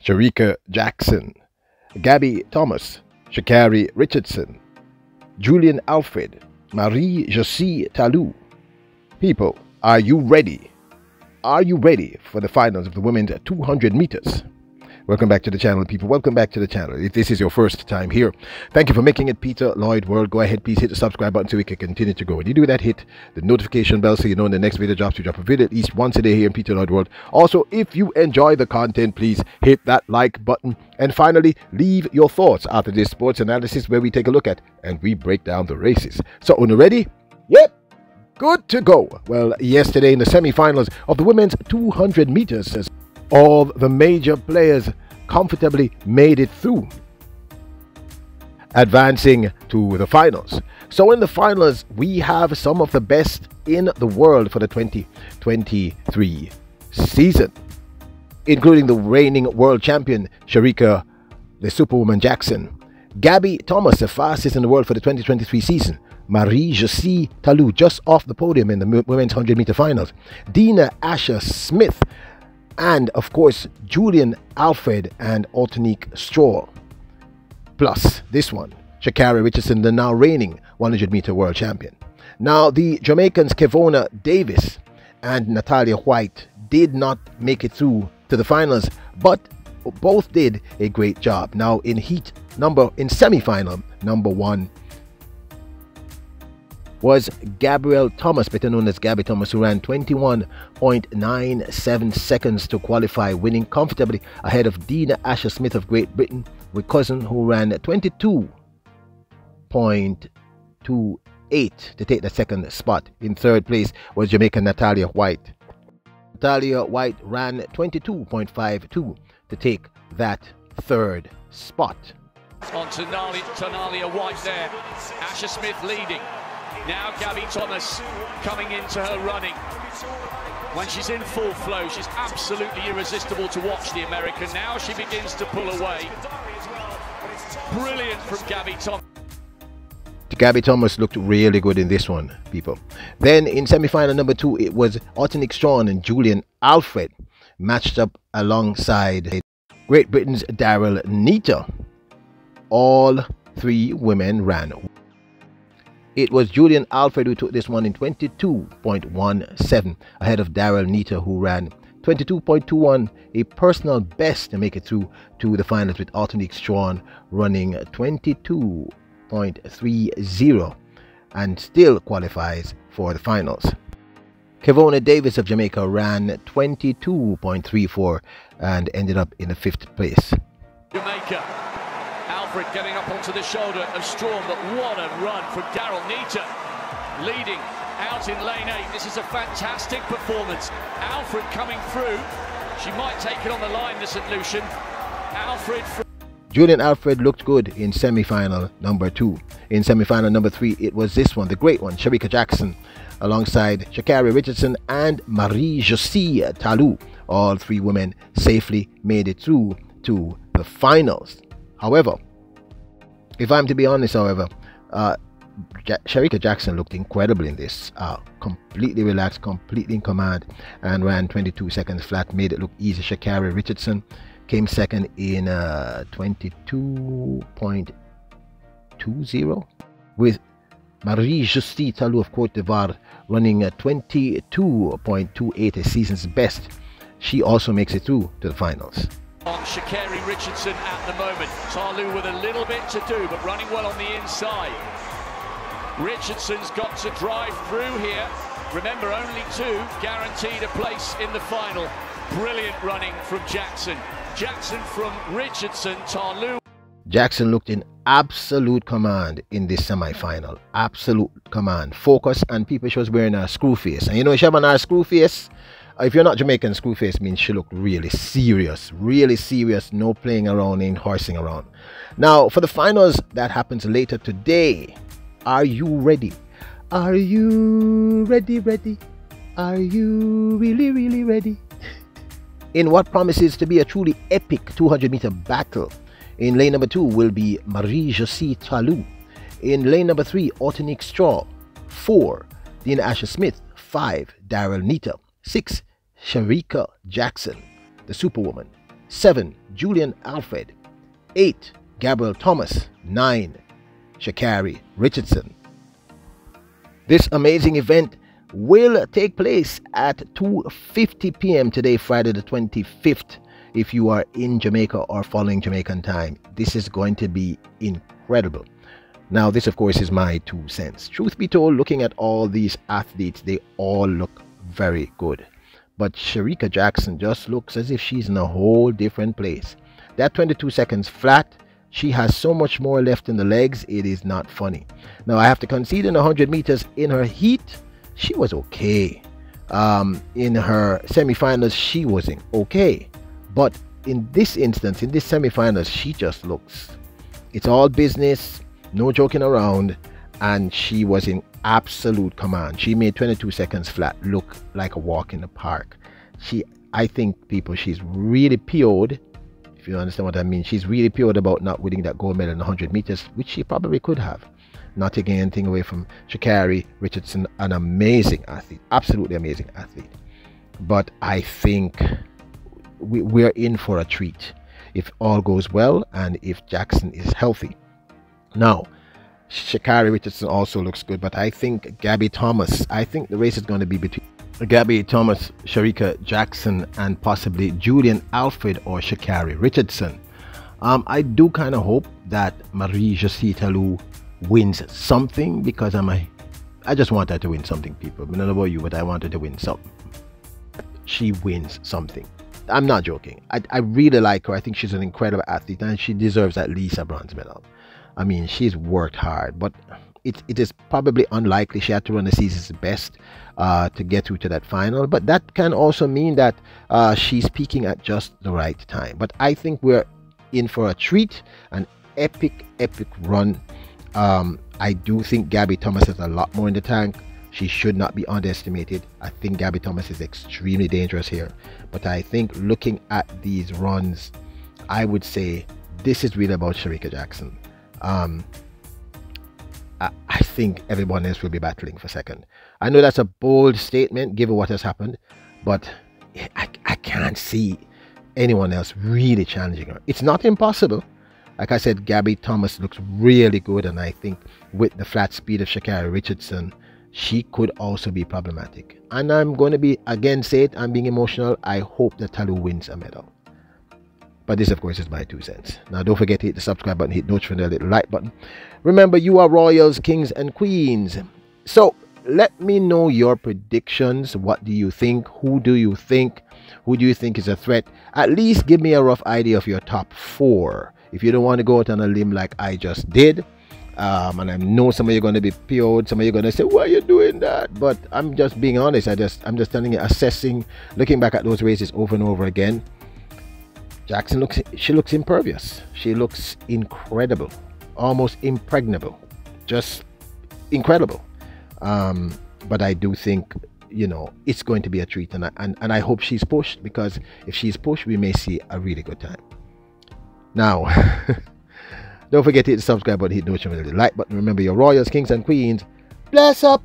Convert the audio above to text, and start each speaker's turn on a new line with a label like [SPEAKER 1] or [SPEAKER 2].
[SPEAKER 1] SHERICKA Jackson, Gabby Thomas, CARRI Richardson, Julien Alfred, Marie-Josée Talou. People, are you ready? Are you ready for the finals of the women's 200 meters? Welcome back to the channel, people. Welcome back to the channel. If this is your first time here, thank you for making it Peter Lloyd World. Go ahead, please hit the subscribe button so we can continue to go. When you do that, hit the notification bell so you know when the next video drops. We drop a video at least once a day here in Peter Lloyd World. Also, if you enjoy the content, please hit that like button. And finally, leave your thoughts after this sports analysis where we take a look at and we break down the races. So, are you ready? Yep. Good to go. Well, yesterday in the semi-finals of the women's 200 meters, all the major players comfortably made it through, advancing to the finals. So in the finals, we have some of the best in the world for the 2023 season, including the reigning world champion, SHERICKA, the Superwoman Jackson, Gabby Thomas, the fastest in the world for the 2023 season, Marie-Josée Talou, just off the podium in the women's 100-meter finals, Dina Asher-Smith, and of course Julien Alfred and Altanique Stroll. Plus this one, CARRI Richardson, the now reigning 100-meter world champion. Now the Jamaicans Kevona Davis and Natalia White did not make it through to the finals, but both did a great job. Now in semi-final number one was Gabrielle Thomas, better known as Gabby Thomas, who ran 21.97 seconds to qualify, winning comfortably ahead of Dina Asher-Smith of Great Britain, with Cousin, who ran 22.28 to take the second spot. In third place was Jamaican Natalia White. Natalia White ran 22.52 to take that third spot.
[SPEAKER 2] On to Natalia White there. Asher-Smith leading. Now Gabby Thomas coming into her running. When she's in full flow, she's absolutely irresistible to watch, the American. Now she begins to pull away. Brilliant from Gabby Thomas.
[SPEAKER 1] Gabby Thomas looked really good in this one, people. Then in semi-final number two, it was Altanique Stroll and Julien Alfred matched up alongside Great Britain's Daryl Neita. All three women ran. It was Julien Alfred who took this one in 22.17 ahead of Daryl Neita, who ran 22.21, a personal best to make it through to the finals, with Altanique Stroll running 22.30 and still qualifies for the finals. Kevona Davis of Jamaica ran 22.34 and ended up in the 5th place.
[SPEAKER 2] Jamaica. Alfred getting up onto the shoulder of Stroll, but what a run from Daryl Neita, leading out in lane 8. This is a fantastic performance. Alfred coming through. She might take it on the line, the St. Lucian. Alfred.
[SPEAKER 1] Julien Alfred looked good in semi-final number 2. In semi-final number 3, it was this one, the great one, SHERICKA Jackson, alongside CARRI Richardson and Marie-Josée Talou. All three women safely made it through to the finals. However, if I'm to be honest, SHERICKA Jackson looked incredible in this. Completely relaxed, completely in command, and ran 22 seconds flat, made it look easy. CARRI Richardson came second in 22.20, with Marie-Josée Talou of Cote d'Ivoire running 22.28, a season's best. She also makes it through to the finals.
[SPEAKER 2] On CARRI Richardson at the moment. Talou with a little bit to do, but running well on the inside. Richardson's got to drive through here. Remember, only 2 guaranteed a place in the final. Brilliant running from Jackson. Jackson from Richardson. Talou.
[SPEAKER 1] Jackson looked in absolute command in this semi-final. Absolute command. Focus, and people, she was wearing a screw face. And you know, she have a screw face. If you're not Jamaican, screw face means she looked really serious, no playing around, ain't horsing around. Now, for the finals, that happens later today. Are you ready? Are you ready? Are you really ready? In what promises to be a truly epic 200-meter battle, in lane number 2 will be Marie-Josée Talou. In lane number 3, Altanique Stroll. 4, Dina Asher-Smith. 5, Daryl Neita. 6, SHERICKA Jackson, the Superwoman. 7, Julien Alfred. 8. Gabriel Thomas. 9. CARRI Richardson. This amazing event will take place at 2:50 p.m. today, Friday the 25th. If you are in Jamaica or following Jamaican time, this is going to be incredible. Now, this of course is my 2 cents. Truth be told, looking at all these athletes, they all look very good. But SHERICKA Jackson just looks as if she's in a whole different place. That 22 seconds flat, she has so much more left in the legs, it is not funny. Now, I have to concede in 100 meters in her heat, she was okay. In her semifinals, she wasn't okay. But in this instance, in this semifinals, she just looks, it's all business, no joking around, and she was in absolute command. She made 22 seconds flat look like a walk in the park. I think, people, she's really PO'd. If you understand what I mean, she's really PO'd about not winning that gold medal in 100 meters, which she probably could have. Not taking anything away from CARRI Richardson, an amazing athlete, absolutely amazing athlete. But I think we're in for a treat if all goes well and if Jackson is healthy. Now, CARRI Richardson also looks good, but I think Gabby Thomas, I think the race is going to be between Gabby Thomas, SHERICKA Jackson, and possibly Julien Alfred or CARRI Richardson. I do kind of hope that Marie-Josée Talou wins something, because I just want her to win something, people. I don't know about you, but I want her to win something. She wins something. I'm not joking. I really like her. I think she's an incredible athlete, and she deserves at least a bronze medal. I mean, she's worked hard, but it is probably unlikely she had to run the season's best to get through to that final. But that can also mean that she's peaking at just the right time. But I think we're in for a treat, an epic run. I do think Gabby Thomas has a lot more in the tank. She should not be underestimated. I think Gabby Thomas is extremely dangerous here. But I think looking at these runs, I would say this is really about SHERICKA Jackson. I think everyone else will be battling for second. I know that's a bold statement given what has happened, but I can't see anyone else really challenging her. It's not impossible. Like I said, Gabby Thomas looks really good, and I think with the flat speed of CARRI Richardson, she could also be problematic. And I'm going to be, again, say it, I'm being emotional. I hope that Talou wins a medal. But this, of course, is my 2 cents. Now, don't forget to hit the subscribe button, hit notification, the little like button. Remember, you are royals, kings, and queens. So, let me know your predictions. What do you think? Who do you think? Who do you think is a threat? At least give me a rough idea of your top 4. If you don't want to go out on a limb like I just did, and I know some of you are going to be PO'd, some of you are going to say, why are you doing that? But I'm just being honest. I'm just telling you, assessing, looking back at those races over and over again. Jackson looks impervious. She looks incredible, almost impregnable, just incredible. But I do think, you know, it's going to be a treat, and I hope she's pushed, because if she's pushed, we may see a really good time. Now, don't forget to hit the subscribe button, hit the notification, the like button. Remember, your royals, kings, and queens. Bless up.